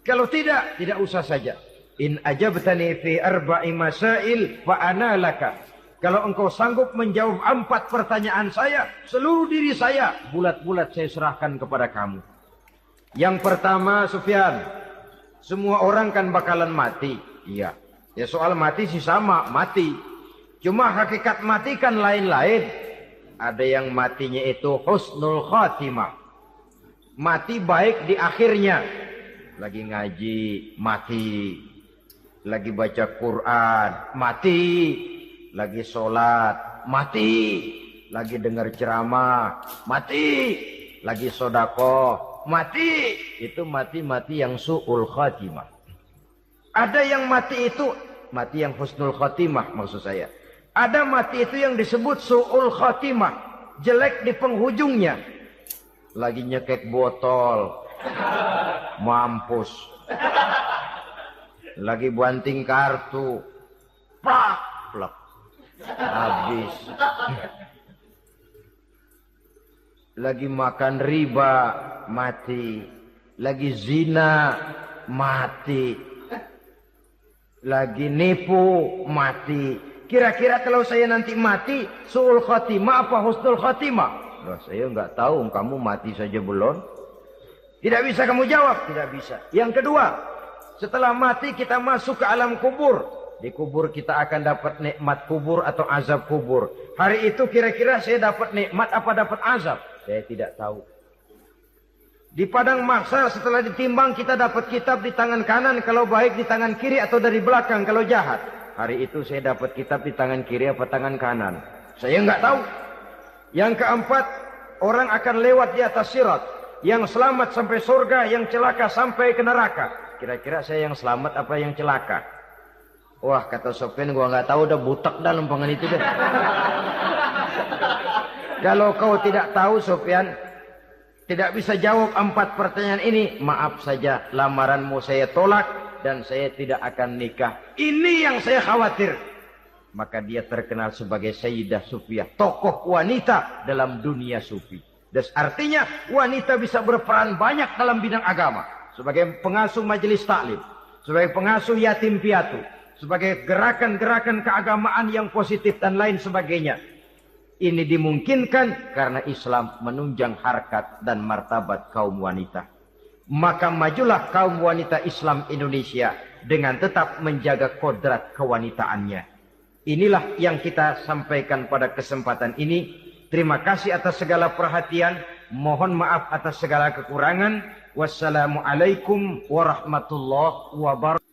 Kalau tidak, tidak usah saja. In ajabtani fi 4 masail fa ana laka. Kalau engkau sanggup menjawab 4 pertanyaan saya, seluruh diri saya bulat-bulat saya serahkan kepada kamu. Yang pertama, Sufyan, semua orang kan bakalan mati. Iya. Ya soal mati sih sama, mati. Cuma hakikat mati kan lain-lain. Ada yang matinya itu husnul khatimah. Mati baik di akhirnya. Lagi ngaji, mati. Lagi baca Quran, mati. Lagi sholat, mati. Lagi dengar ceramah, mati. Lagi sodako, mati. Itu mati-mati yang su'ul khatimah. Ada yang mati itu, mati yang husnul khatimah maksud saya. Ada mati itu yang disebut su'ul khatimah. Jelek di penghujungnya. Lagi nyekek botol, mampus. Lagi banting kartu, plak, plak. Habis. Lagi makan riba, mati. Lagi zina, mati. Lagi nipu, mati. Kira-kira kalau saya nanti mati, su'ul khotimah apa husnul khotimah? Loh, saya nggak tahu, kamu mati saja belum. Tidak bisa kamu jawab, tidak bisa. Yang kedua, setelah mati kita masuk ke alam kubur. Di kubur kita akan dapat nikmat kubur atau azab kubur. Hari itu kira-kira saya dapat nikmat apa dapat azab? Saya tidak tahu. Di padang mahsyar setelah ditimbang kita dapat kitab di tangan kanan kalau baik, di tangan kiri atau dari belakang kalau jahat. Hari itu saya dapat kitab di tangan kiri apa tangan kanan? Saya nggak tahu. Yang keempat, orang akan lewat di atas sirat. Yang selamat sampai surga, yang celaka sampai ke neraka. Kira-kira saya yang selamat apa yang celaka? Wah, kata Sofyan, gua nggak tahu, udah butak dah lempangan itu deh. Kalau kau tidak tahu, Sofyan, tidak bisa jawab 4 pertanyaan ini, maaf saja, lamaranmu saya tolak dan saya tidak akan nikah. Ini yang saya khawatir. Maka dia terkenal sebagai Sayyidah Sufiyah, tokoh wanita dalam dunia sufi. Dan artinya wanita bisa berperan banyak dalam bidang agama. Sebagai pengasuh majelis taklim, sebagai pengasuh yatim piatu, sebagai gerakan-gerakan keagamaan yang positif dan lain sebagainya. Ini dimungkinkan karena Islam menunjang harkat dan martabat kaum wanita. Maka majulah kaum wanita Islam Indonesia dengan tetap menjaga kodrat kewanitaannya. Inilah yang kita sampaikan pada kesempatan ini. Terima kasih atas segala perhatian. Mohon maaf atas segala kekurangan. Wassalamualaikum warahmatullahi wabarakatuh.